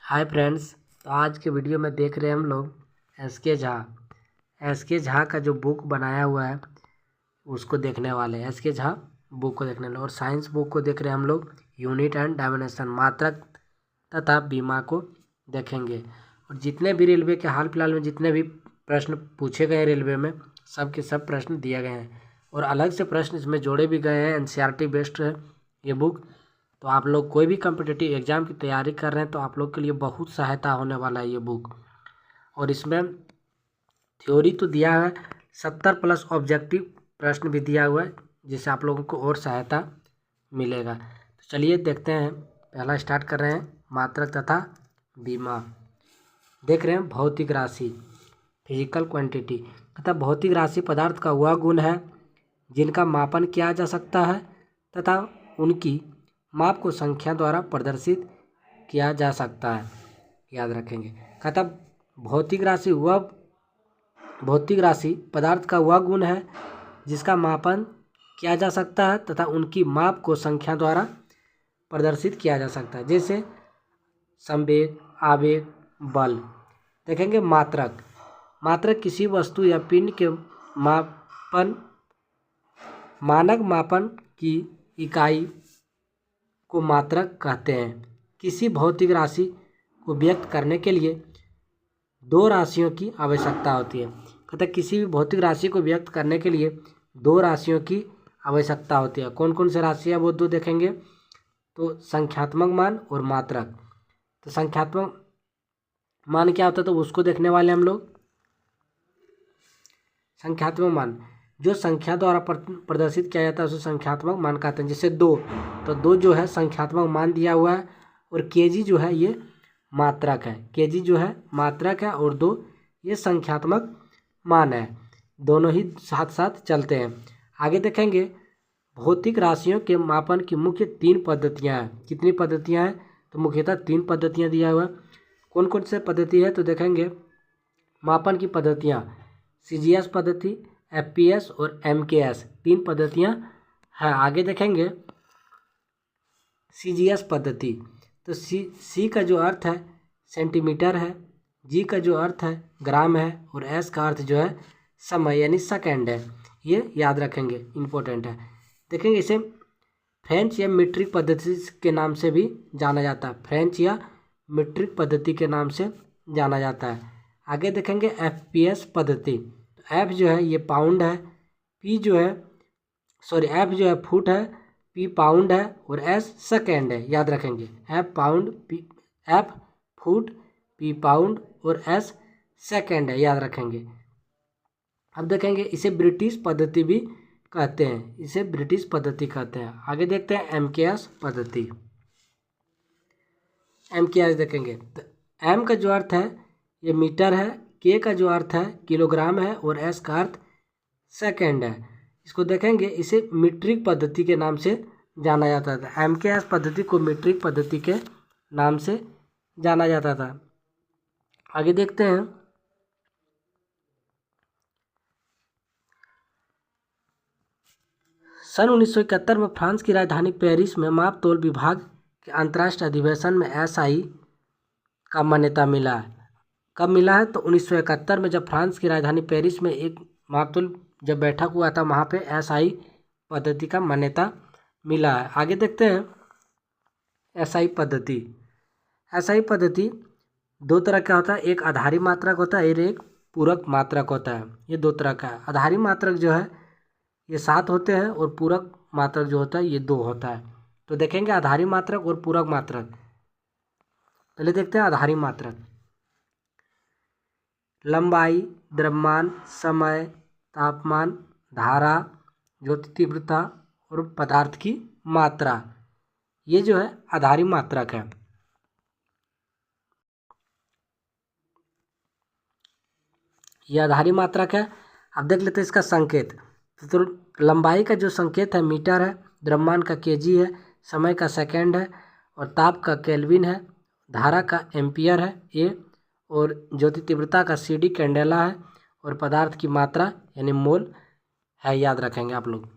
Hi friends. तो आज के वीडियो में देख रहे हैं हम लोग एस के झा का जो बुक बनाया हुआ है उसको देखने वाले हैं। एस के झा बुक को देखने वाले और साइंस बुक को देख रहे हैं हम लोग। यूनिट एंड डायमेंशन मात्रक तथा बीमा को देखेंगे। और जितने भी रेलवे के हाल फिलहाल में जितने भी प्रश्न पूछे गए रेलवे में सब के सब प्रश्न दिए गए हैं और अलग से प्रश्न इसमें जोड़े भी गए हैं। एनसीईआरटी बेस्ड है ये बुक। तो आप लोग कोई भी कॉम्पिटिटिव एग्ज़ाम की तैयारी कर रहे हैं तो आप लोग के लिए बहुत सहायता होने वाला है ये बुक। और इसमें थ्योरी तो दिया है 70+ ऑब्जेक्टिव प्रश्न भी दिया हुआ है जिससे आप लोगों को और सहायता मिलेगा। तो चलिए देखते हैं। पहला स्टार्ट कर रहे हैं मात्रक तथा बीमा। देख रहे हैं भौतिक राशि फिजिकल क्वांटिटी तथा भौतिक राशि पदार्थ का वह गुण है जिनका मापन किया जा सकता है तथा उनकी माप को संख्या द्वारा प्रदर्शित किया जा सकता है। याद रखेंगे। कहता भौतिक राशि पदार्थ का वह गुण है जिसका मापन किया जा सकता है तथा उनकी माप को संख्या द्वारा प्रदर्शित किया जा सकता है। जैसे संवेग, आवेग, बल। देखेंगे मात्रक किसी वस्तु या पिंड के मानक मापन की इकाई को मात्रक कहते हैं। किसी भौतिक राशि को व्यक्त करने के लिए दो राशियों की आवश्यकता होती है। कहते हैं किसी भी भौतिक राशि को व्यक्त करने के लिए दो राशियों की आवश्यकता होती है। कौन कौन सी राशि है वो दो देखेंगे। तो संख्यात्मक मान और मात्रक। तो संख्यात्मक मान क्या होता है तो उसको देखने वाले हम लोग। संख्यात्मक मान जो संख्या द्वारा प्रदर्शित किया जाता है उसे संख्यात्मक मान कहते हैं। जैसे दो, तो दो जो है संख्यात्मक मान दिया हुआ है और केजी जो है ये मात्रक है। केजी जो है मात्रक है और दो ये संख्यात्मक मान है। दोनों ही साथ साथ चलते हैं। आगे देखेंगे भौतिक राशियों के मापन की मुख्य 3 पद्धतियाँ हैं। कितनी पद्धतियाँ हैं तो मुख्यतः 3 पद्धतियाँ दिया हुआ है। कौन कौन से पद्धति है तो देखेंगे मापन की पद्धतियाँ CGS पद्धति, FPS और MKS 3 पद्धतियाँ हैं। आगे देखेंगे CGS पद्धति। तो सी का जो अर्थ है सेंटीमीटर है, जी का जो अर्थ है ग्राम है और एस का अर्थ जो है समय यानी सेकेंड है। ये याद रखेंगे, इम्पोर्टेंट है। देखेंगे इसे फ्रेंच या मीट्रिक पद्धति के नाम से भी जाना जाता है। फ्रेंच या मीट्रिक पद्धति के नाम से जाना जाता है। आगे देखेंगे FPS पद्धति। एफ जो है ये पाउंड है, एफ जो है फुट है, पी पाउंड है और एस सेकेंड है। याद रखेंगे एफ फुट, पी पाउंड और एस सेकेंड है। याद रखेंगे। अब देखेंगे इसे ब्रिटिश पद्धति भी कहते हैं। आगे देखते हैं MKS पद्धति। MKS देखेंगे तो एम का जो अर्थ है ये मीटर है, के का जो अर्थ है किलोग्राम है और एस का अर्थ सेकेंड है। इसको देखेंगे इसे मीट्रिक पद्धति के नाम से जाना जाता था। MKS पद्धति को मीट्रिक पद्धति के नाम से जाना जाता था। आगे देखते हैं सन 1971 में फ्रांस की राजधानी पेरिस में माप तोल विभाग के अंतर्राष्ट्रीय अधिवेशन में SI का मान्यता मिला है। कब मिला है तो 1971 में जब फ्रांस की राजधानी पेरिस में एक मापतोल जब बैठक हुआ था वहाँ पे SI पद्धति का मान्यता मिला है। आगे देखते हैं SI पद्धति 2 तरह का होता है। एक आधारी मात्रक होता है और एक पूरक मात्रक होता है। ये 2 तरह का है। आधारी मात्रक जो है ये 7 होते हैं और पूरक मात्रक जो होता है ये 2 होता है। तो देखेंगे आधारी मात्रक और पूरक मात्रक। पहले देखते हैं आधारी मात्रक। लंबाई, द्रव्यमान, समय, तापमान, धारा, ज्योति तीव्रता और पदार्थ की मात्रा, ये जो है आधारी मात्रक है। ये आधारी मात्रक है। अब देख लेते हैं इसका संकेत। तो लंबाई का जो संकेत है मीटर है, द्रव्यमान का केजी है, समय का सेकंड है और ताप का केल्विन है, धारा का एम्पियर है ए और ज्योति तीव्रता का CD कैंडेला है और पदार्थ की मात्रा यानी मोल है। याद रखेंगे आप लोग।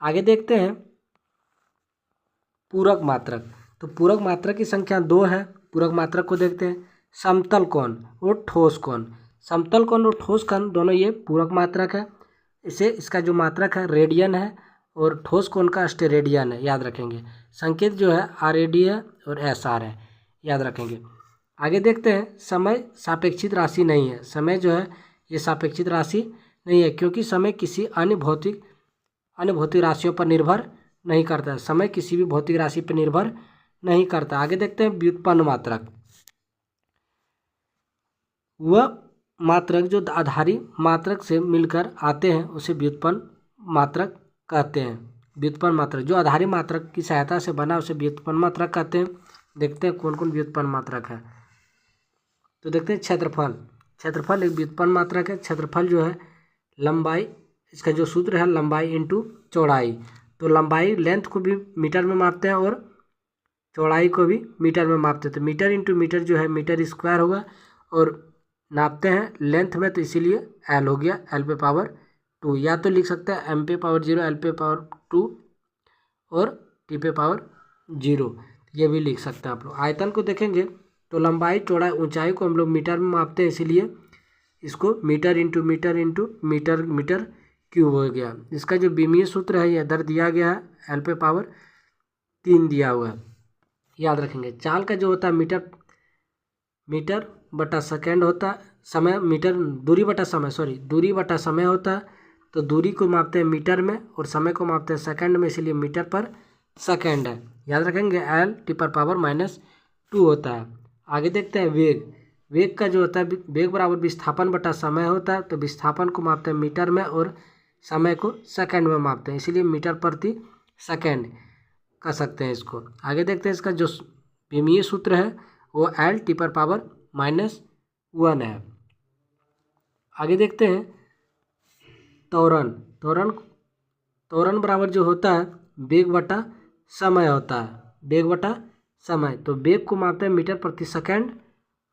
आगे देखते हैं पूरक मात्रक। तो पूरक मात्रक की संख्या 2 है पूरक मात्रक को देखते हैं। समतल कोण और ठोस कोण, समतल कोण और ठोस कोण दोनों ये पूरक मात्रक है। इसे इसका जो मात्रक है रेडियन है और ठोस कोण का स्टेरेडियन है, याद रखेंगे। संकेत जो है RAD है और SR है, याद रखेंगे। आगे देखते हैं, समय सापेक्षित राशि नहीं है। समय जो है ये सापेक्षित राशि नहीं है, क्योंकि समय किसी अन्य भौतिक राशियों पर निर्भर नहीं करता है। समय किसी भी भौतिक राशि पर निर्भर नहीं करता। आगे देखते हैं, व्युत्पन्न मात्रक। वह मात्रक जो आधारी मात्रक से मिलकर आते हैं उसे व्युत्पन्न मात्रक कहते हैं। व्युत्पन्न मात्रक जो आधारी मात्रक की सहायता से बना उसे व्युत्पन्न मात्रक कहते हैं। देखते हैं कौन कौन व्युत्पन्न मात्रक है। तो देखते हैं क्षेत्रफल। क्षेत्रफल एक व्युत्पन्न मात्रक है। क्षेत्रफल जो है लंबाई, इसका जो सूत्र है लंबाई इंटू चौड़ाई। तो लंबाई लेंथ को भी मीटर में मापते हैं और चौड़ाई को भी मीटर में मापते हैं। तो मीटर इंटू मीटर जो है मीटर स्क्वायर होगा और नापते हैं लेंथ में, तो इसीलिए L हो गया, L पे पावर 2। या तो लिख सकते हैं M पे पावर 0 L पे पावर 2 और T पे पावर 0, ये भी लिख सकते हैं आप लोग। आयतन को देखेंगे तो लंबाई चौड़ाई ऊंचाई को हम लोग मीटर में मापते हैं, इसीलिए इसको meter into meter into meter meter cube हो गया। इसका जो बीमीय सूत्र है ये इधर दिया गया है, L पे पावर 3 दिया हुआ है, याद रखेंगे। चाल का जो होता है मीटर बटा सेकेंड होता है, समय मीटर दूरी बटा समय होता है। तो दूरी को मापते हैं मीटर में और समय को मापते हैं सेकंड में, इसीलिए मीटर पर सेकंड है, याद रखेंगे। L/2 होता है। आगे देखते हैं वेग का जो होता है वेग बराबर विस्थापन बटा समय होता है। तो विस्थापन को मापते हैं मीटर में और समय को सेकंड में मापते हैं, इसीलिए मीटर प्रति सेकंड कह सकते हैं इसको। आगे देखते हैं, इसका जो विमीय सूत्र है वो L/-1 है। आगे देखते हैं त्वरण बराबर जो होता है वेग बटा समय होता है, वेग बटा समय। तो वेग को मापते हैं मीटर प्रति सेकंड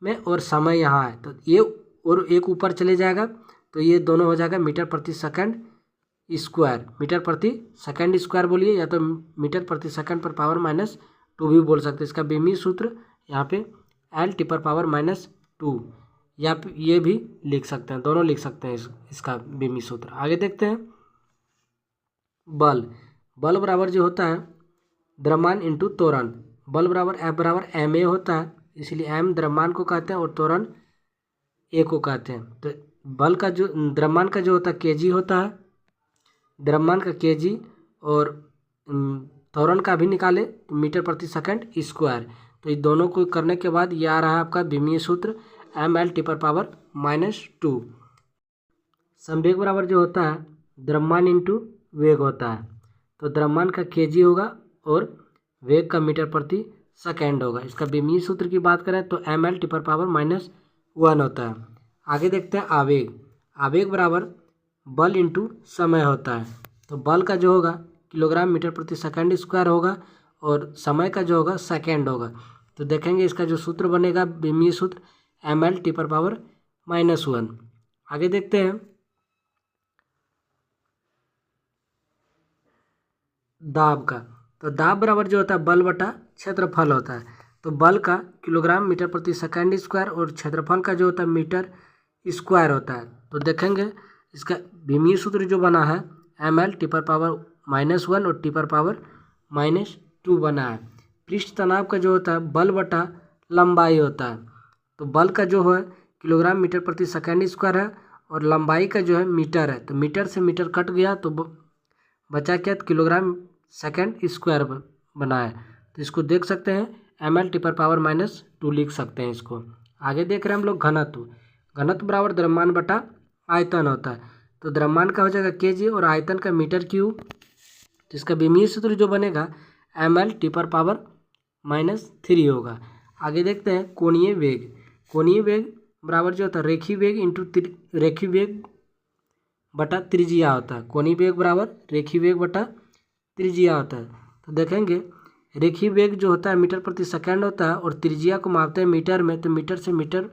में और समय यहाँ है, तो ये और एक ऊपर चले जाएगा तो ये दोनों हो जाएगा मीटर प्रति सेकंड स्क्वायर। मीटर प्रति सेकंड स्क्वायर बोलिए, या तो मीटर प्रति सेकंड पर पावर -2 भी बोल सकते हैं। इसका बीमीय सूत्र यहाँ पे L/-2, या ये भी लिख सकते हैं, दोनों लिख सकते हैं इसका बीमीय सूत्र। आगे देखते हैं बल बराबर जो होता है द्रव्यमान इंटू त्वरण। बल बराबर F/ma होता है, इसलिए m द्रव्यमान को कहते हैं और त्वरण a को कहते हैं। तो बल का जो द्रव्यमान का जो होता है kg होता है, द्रव्यमान का kg, और त्वरण का भी निकाले तो मीटर प्रति सेकंड स्क्वायर। तो ये दोनों को करने के बाद ये आ रहा है आपका बीमीय सूत्र mL/-2। संवेग बराबर जो होता है द्रव्यमान इंटू वेग होता है। तो द्रव्यमान का kg होगा और वेग का मीटर प्रति सेकंड होगा। इसका बीमीय सूत्र की बात करें तो mL/-1 होता है। आगे देखते हैं आवेग बराबर बल इंटू समय होता है। तो बल का जो होगा किलोग्राम मीटर प्रति सेकंड स्क्वायर होगा और समय का जो होगा सेकंड होगा। तो देखेंगे इसका जो सूत्र बनेगा बीमीय सूत्र mL/-1। आगे देखते हैं दाब का। तो दाब बराबर जो होता है बल बटा क्षेत्रफल होता है। तो बल का किलोग्राम मीटर प्रति सेकंड स्क्वायर और क्षेत्रफल का जो होता है मीटर स्क्वायर होता है। तो देखेंगे इसका बीमीय सूत्र जो बना है mL/-1 और T/-2 बना है। पृष्ठ तनाव का जो होता है बल बटा लंबाई होता है। तो बल का जो है किलोग्राम मीटर प्रति सेकंड स्क्वायर है और लंबाई का जो है मीटर है। तो मीटर से मीटर कट गया तो बचा क्या, किलोग्राम सेकंड स्क्वायर बना है। तो इसको देख सकते हैं mL/-2 लिख सकते हैं इसको। आगे देख रहे हैं हम लोग घनत्व बराबर द्रव्यमान बटा आयतन होता है। तो द्रव्यमान का हो जाएगा kg और आयतन का मीटर क्यूब। तो इसका बीमीय सूत्र जो बनेगा mL/-3 होगा। आगे देखते हैं कोणीय वेग बराबर जो होता है रेखीय वेग इंटू रेखीय वेग बटा त्रिज्या होता है। कोणीय वेग बराबर रेखीय वेग बटा त्रिज्या होता है। तो देखेंगे रेखीय वेग जो होता है मीटर प्रति सेकंड होता है और त्रिज्या को मापते हैं मीटर में। तो मीटर से मीटर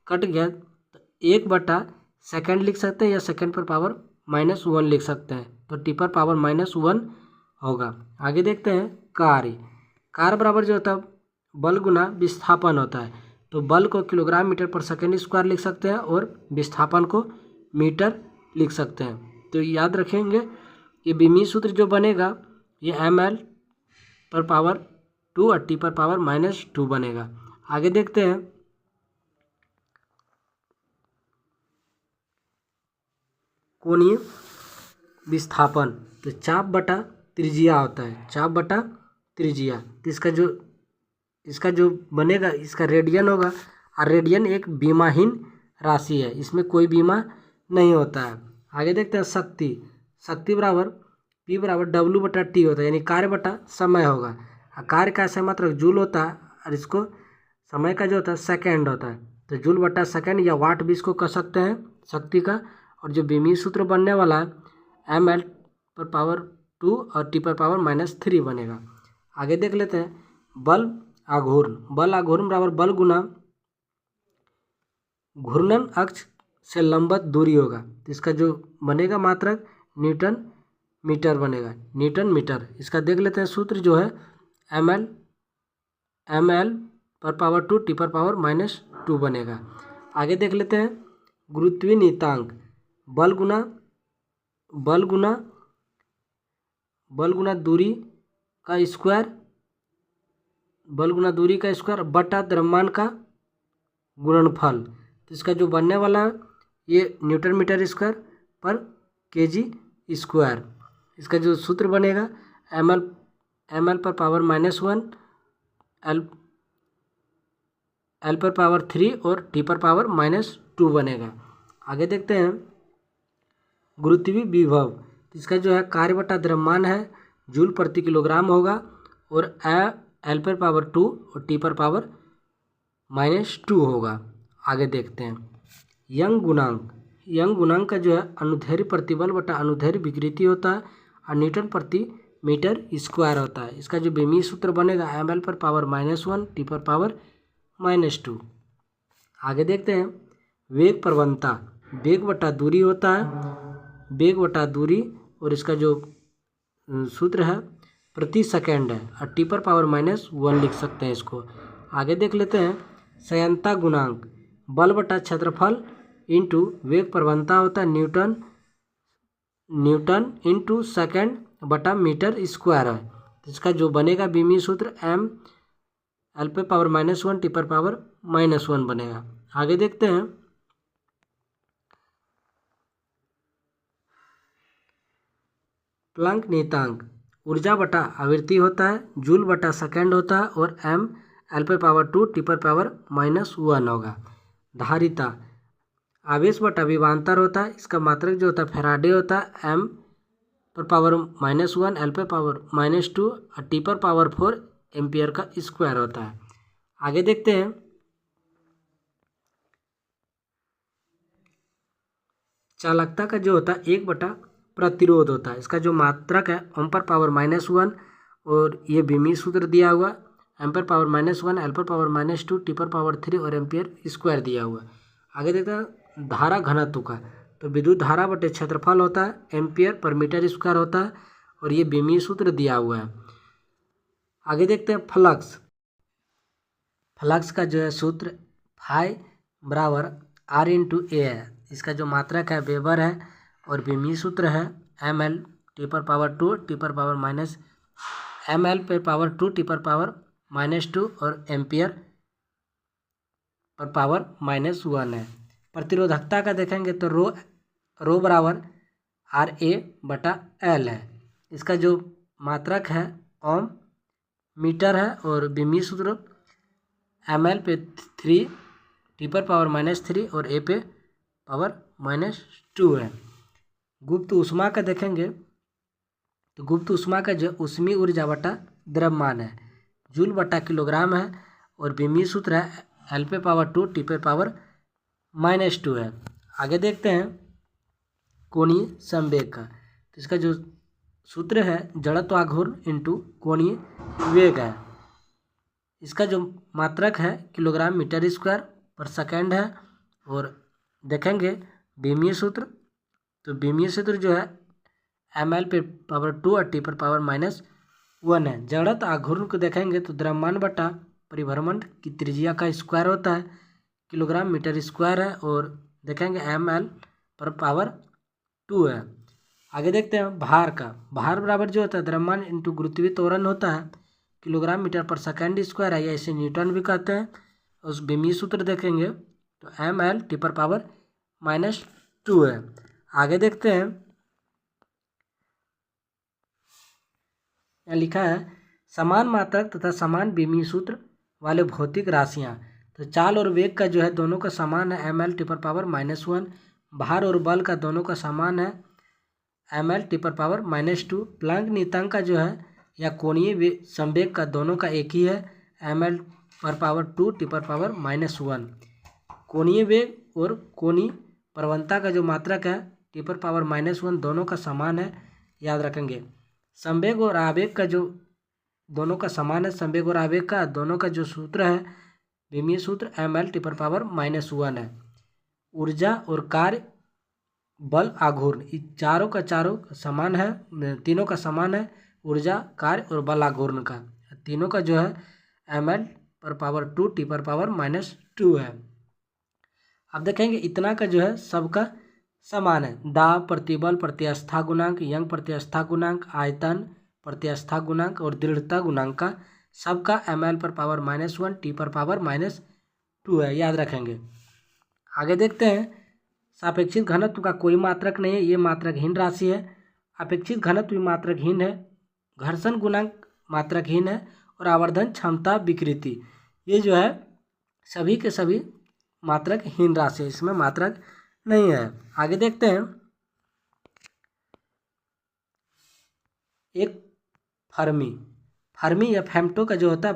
कट गया तो 1/सेकंड लिख सकते हैं या सेकंड पर पावर -1 लिख सकते हैं। तो T/-1 होगा। आगे देखते हैं कार्य बराबर जो होता है बल गुना विस्थापन होता है। तो बल को किलोग्राम मीटर पर सेकेंड स्क्वायर लिख सकते हैं और विस्थापन को मीटर लिख सकते हैं। तो याद रखेंगे ये बीमीय सूत्र जो बनेगा ये ml पर पावर 2 और t पर पावर -2 बनेगा। आगे देखते हैं कोणीय विस्थापन। तो चाप बटा त्रिज्या होता है, चाप बटा त्रिज्या। तो इसका जो बनेगा इसका रेडियन होगा, और रेडियन एक बीमाहीन राशि है, इसमें कोई बीमा नहीं होता है। आगे देखते हैं शक्ति बराबर P बराबर W बटा T होता है, यानी कार्य बटा समय होगा। कार्य का समय जूल होता है और इसको समय का जो होता है सेकेंड होता है। तो जूल बटा सेकेंड या वाट भी इसको कह सकते हैं शक्ति का। और जो बीमीय सूत्र बनने वाला है ml पर पावर 2 और t पर पावर -3 बनेगा। आगे देख लेते हैं बल आघूर्ण बराबर बल गुना घूर्णन अक्ष से लंबवत दूरी होगा। तो इसका जो बनेगा मात्रक न्यूटन मीटर बनेगा, न्यूटन मीटर। इसका देख लेते हैं सूत्र जो है ml पर पावर 2 t पर पावर -2 बनेगा। आगे देख लेते हैं गुरुत्वीय नियतांक बल गुना दूरी का स्क्वायर बटा द्रव्यमान का गुणनफल। तो इसका जो बनने वाला है ये न्यूटन मीटर स्क्वायर पर केजी स्क्वायर। इसका जो सूत्र बनेगा ml पर पावर -1 l पर पावर 3 और t पर पावर -2 बनेगा। आगे देखते हैं गुरुत्वीय विभव। इसका जो है कार्य बटा द्रव्यमान है, जूल प्रति किलोग्राम होगा, और l पर पावर 2 और t पर पावर -2 होगा। आगे देखते हैं यंग गुणांक का जो है अनुदैर्ध्य प्रतिबल बटा अनुदैर्ध्य विकृति होता है, और न्यूटन प्रति मीटर स्क्वायर होता है। इसका जो बीमीय सूत्र बनेगा ml पर पावर -1 t पर पावर -2। आगे देखते हैं वेग प्रवणता वेग बटा दूरी होता है, वेग बटा दूरी, और इसका जो सूत्र है प्रति सेकेंड है, और t पर पावर -1 लिख सकते हैं इसको। आगे देख लेते हैं संयंता गुणांक बल बटा क्षेत्रफल इंटू वेग प्रवणता होता है न्यूटन इंटू सेकेंड बटा मीटर स्क्वायर है। इसका जो बनेगा बीमीय सूत्र l पे पावर -1 t पर पावर -1 बनेगा। आगे देखते हैं प्लैंक नियतांक ऊर्जा बटा आवृत्ति होता है, जूल बटा सेकेंड होता है, और l पर पावर 2 t पर पावर -1 होगा। धारिता आवेश बटा विभवांतर होता है, इसका मात्रक जो होता है फैराडे होता है, m पर पावर -1 l पर पावर -2 और t पर पावर 4 एम्पियर का स्क्वायर होता है। आगे देखते हैं चालकता का जो होता है 1 बटा प्रतिरोध होता है, इसका जो मात्रक है ओम पर पावर -1, और ये बीमीय सूत्र दिया हुआ एम पर पावर -1 एल पर पावर -2 टी पर पावर 3 और एम्पियर स्क्वायर दिया हुआ। आगे देखते हैं धारा घनत्व का। तो विद्युत धारा बटे क्षेत्रफल होता है, एम्पियर पर मीटर स्क्वायर होता है, और ये बीमीय सूत्र दिया हुआ है। आगे देखते हैं फ्लक्स का जो है सूत्र फाई बराबर R × A है। इसका जो मात्रक है वेबर है, और बीमीय सूत्र है ml t पर पावर 2 t पर पावर ml पे पावर 2 t पर पावर -2 और एम्पियर पर पावर -1 है। प्रतिरोधकता का देखेंगे तो रो बराबर RA बटा L है। इसका जो मात्रक है ओम मीटर है, और बीमीय सूत्र ml पे 3 t पर पावर -3 और A पे पावर -2 है। गुप्त ऊष्मा का देखेंगे तो गुप्त ऊष्मा का जो ऊष्मीय ऊर्जा बटा द्रव्यमान है, जूल बटा किलोग्राम है, और बीमीय सूत्र है l पे पावर 2 t पे पावर -2 है। आगे देखते हैं कोणीय संवेग का। तो इसका जो सूत्र है जड़त्व आघूर्ण इंटू कोणीय वेग है। इसका जो मात्रक है किलोग्राम मीटर स्क्वायर पर सेकेंड है, और देखेंगे बीमीय सूत्र। तो बीमीय सूत्र जो है ml पे पावर 2 और t पर पावर -1 है। जड़त्व आघूर्ण को देखेंगे तो द्रव्यमान बटा परिभ्रमण की त्रिज्या का स्क्वायर होता है, किलोग्राम मीटर स्क्वायर है, और देखेंगे ml पर पावर 2 है। आगे देखते हैं भार का। भार बराबर जो होता है द्रव्यमान इंटू गुरुत्वीय त्वरण होता है, किलोग्राम मीटर पर सेकेंड स्क्वायर है, या इसे न्यूटन भी कहते हैं। उस विमीय सूत्र देखेंगे तो ml टी पर पावर -2 है। आगे देखते हैं, यहाँ लिखा है समान मात्रक तथा समान विमीय सूत्र वाले भौतिक राशियाँ। तो चाल और वेग का जो है दोनों का समान है ml टी पर पावर -1। भार और बल का दोनों का समान है ml टी पर पावर -2। प्लैंक नियतांक का जो है या कोणीय संवेग का दोनों का एक ही है ml पर पावर 2 टी पर पावर -1। कोणीय वेग और कोणीय प्रवणता का जो मात्रक है टी पर पावर -1 दोनों का समान है, याद रखेंगे। संवेग और आवेग का जो दोनों का समान है, संवेग और आवेग का दोनों का जो सूत्र है विमीय सूत्र ml टी पर पावर -1 है। ऊर्जा और कार्य बल आघूर्ण चारों का समान है, तीनों का समान है। ऊर्जा कार्य और बल आघूर्ण का तीनों का जो है ml पर पावर 2 टी पर पावर -2 है। अब देखेंगे इतना का जो है सबका समान है। दाब, प्रतिबल, प्रत्यास्था गुणांक, यंग प्रत्यास्था गुणांक, आयतन प्रत्यास्था गुणांक और दृढ़ता गुणांक का सबका ml पर पावर -1 टी पर पावर -2 है, याद रखेंगे। आगे देखते हैं सापेक्षिक घनत्व का कोई मात्रक नहीं है, ये मात्रकहीन राशि है। अपेक्षित घनत्व मात्रकहीन है, घर्षण गुणांक मात्रकहीन है, और आवर्धन क्षमता विकृति ये जो है सभी के सभी मात्रकहीन राशि है, इसमें मात्रक नहीं है। आगे देखते हैं एक फर्मी या फेम्टो का जो होता है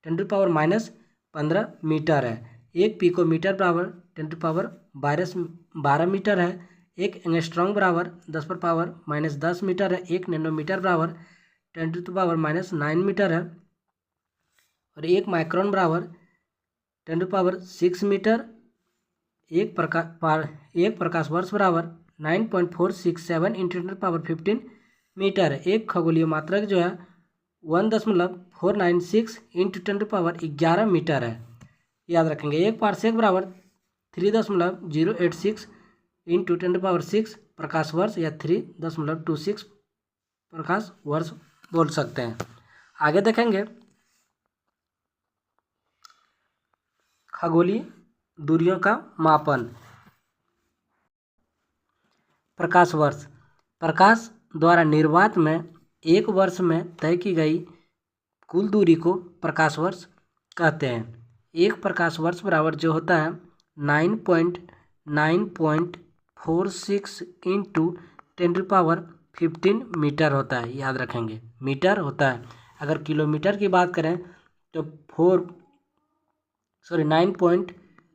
10⁻⁻15 मीटर है। एक पिकोमीटर बराबर 10⁻12 मीटर है। एक एंगस्ट्रॉम बराबर 10⁻−10 मीटर है। एक नैनोमीटर बराबर 10⁻⁹ मीटर है, और एक माइक्रोन बराबर 10⁻6 मीटर। एक प्रकाश वर्ष बराबर 9.467 इंटू 10⁻15 मीटर है। एक खगोलीय मात्रक जो है 1.496 इंटू 10⁻11 मीटर है, याद रखेंगे। एक पारसेक बराबर 3.086 इंटू 10⁻6 प्रकाश वर्ष या 3.26 प्रकाश वर्ष बोल सकते हैं। आगे देखेंगे खगोलीय दूरियों का मापन। प्रकाश वर्ष प्रकाश द्वारा निर्वात में एक वर्ष में तय की गई कुल दूरी को प्रकाश वर्ष कहते हैं। एक प्रकाश वर्ष बराबर जो होता है 9.46 इंटू 10⁻15 मीटर होता है, याद रखेंगे मीटर होता है। अगर किलोमीटर की बात करें तो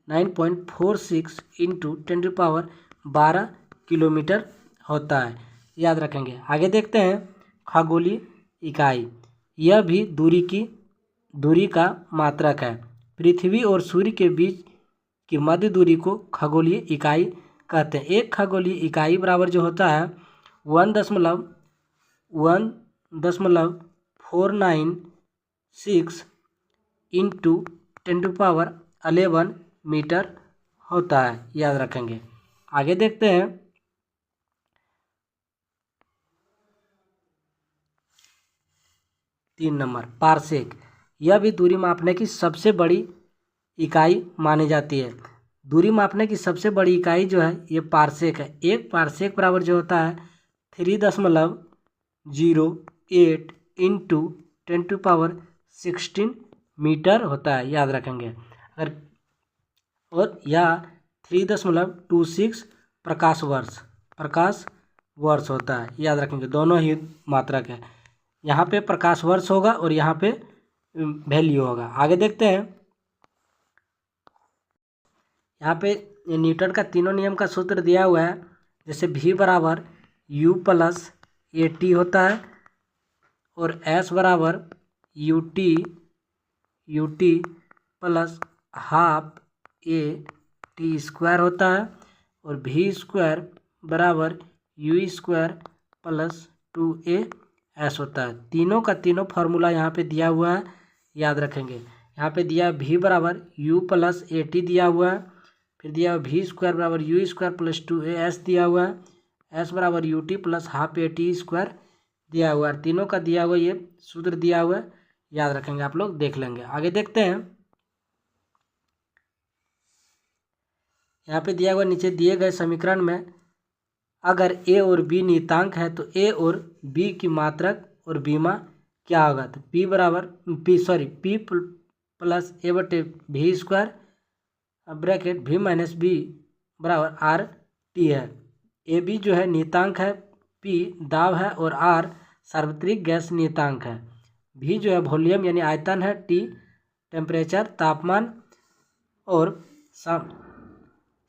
9.46 इंटू 10⁻12 किलोमीटर होता है, याद रखेंगे। आगे देखते हैं खगोलीय इकाई, यह भी दूरी का मात्रक है। पृथ्वी और सूर्य के बीच की मध्य दूरी को खगोलीय इकाई कहते हैं। एक खगोलीय इकाई बराबर जो होता है 1.146 इंटू 10⁻11 मीटर होता है, याद रखेंगे। आगे देखते हैं 3 नंबर पारसेक, यह भी दूरी मापने की सबसे बड़ी इकाई मानी जाती है। दूरी मापने की सबसे बड़ी इकाई जो है ये पारसेक है। एक पारसेक बराबर जो होता है 3.08 इंटू 10⁻16 मीटर होता है, याद रखेंगे। अगर और या 3.26 प्रकाश वर्ष होता है, याद रखेंगे। दोनों ही मात्रक है, यहाँ पे प्रकाश वर्ष होगा और यहाँ पे वैल्यू होगा। आगे देखते हैं यहाँ पे न्यूटन का तीनों नियम का सूत्र दिया हुआ है। जैसे v बराबर u प्लस ए टी होता है, और s बराबर U T plus half A T square होता है, और v स्क्वायर बराबर you square plus 2a s होता है। तीनों का तीनों फार्मूला यहाँ पे दिया हुआ है, याद रखेंगे। यहाँ पे दिया v बराबर u प्लस ए टी दिया हुआ है, फिर दिया हुआ v स्क्वायर बराबर यू स्क्वायर प्लस 2as दिया हुआ है, s बराबर U T plus half A T square दिया हुआ है। तीनों का दिया हुआ ये सूत्र दिया हुआ है, याद रखेंगे आप लोग, देख लेंगे। आगे देखते हैं, यहाँ पे दिया हुआ नीचे दिए गए समीकरण में अगर ए और बी नियतांक है तो ए और बी की मात्रक और बीमा क्या होगा। तो पी प्लस ए बटे V square bracket V minus B बराबर आर टी है। ए बी जो है नियतांक है, पी दाब है और आर सार्वत्रिक गैस नियतांक है। भी जो है वॉल्यूम यानी आयतन है, टी टेम्परेचर तापमान और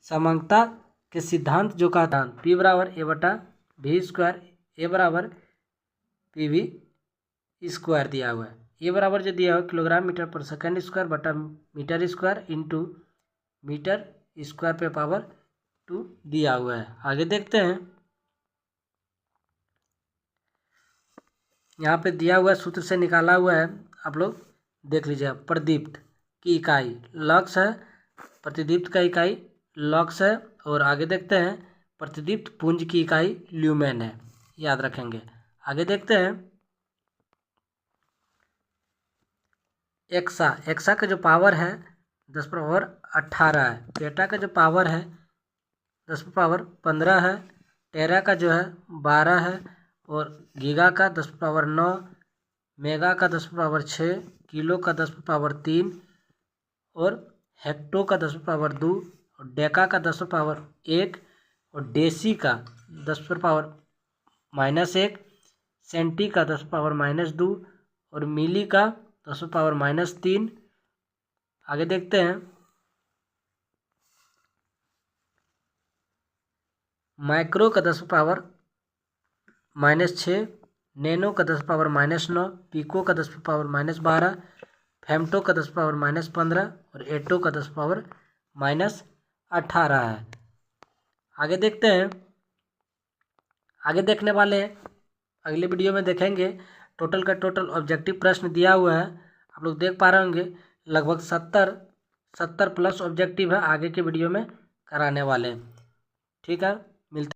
समांगता के सिद्धांत जो का था पी बराबर ए बटा भी स्क्वायर, ए बराबर पी वी स्क्वायर दिया हुआ है। ए बराबर जो दिया हुआ kilogram meter per second square बटा meter square into meter square पे पावर 2 दिया हुआ है। आगे देखते हैं, यहाँ पे दिया हुआ सूत्र से निकाला हुआ है, आप लोग देख लीजिए। प्रदीप्त की इकाई लक्स है, प्रतिदीप्त का इकाई लक्स है, और आगे देखते हैं प्रतिदीप्त पुंज की इकाई ल्यूमेन है, याद रखेंगे। आगे देखते हैं, एक्सा का जो पावर है 10⁻18 है, पेटा का जो पावर है 10⁻15 है, टेरा का जो है 12 है, और गीगा का 10⁻9, मेगा का 10⁻6, किलो का 10⁻3, और हेक्टो का 10⁻2, और डेका का 10⁻1, और डेसी का 10⁻−1, सेंटी का 10⁻−2, और मिली का 10⁻−3। आगे देखते हैं, माइक्रो का 10⁻−6, नैनो का 10⁻−9, पिको का 10⁻−12, फेम्टो का 10⁻−15, और एटो का 10⁻−18 है। आगे देखते हैं, आगे देखने वाले हैं अगले वीडियो में देखेंगे। टोटल का टोटल ऑब्जेक्टिव प्रश्न दिया हुआ है, आप लोग देख पा रहे होंगे, लगभग 70 प्लस ऑब्जेक्टिव है, आगे के वीडियो में कराने वाले हैं। ठीक है।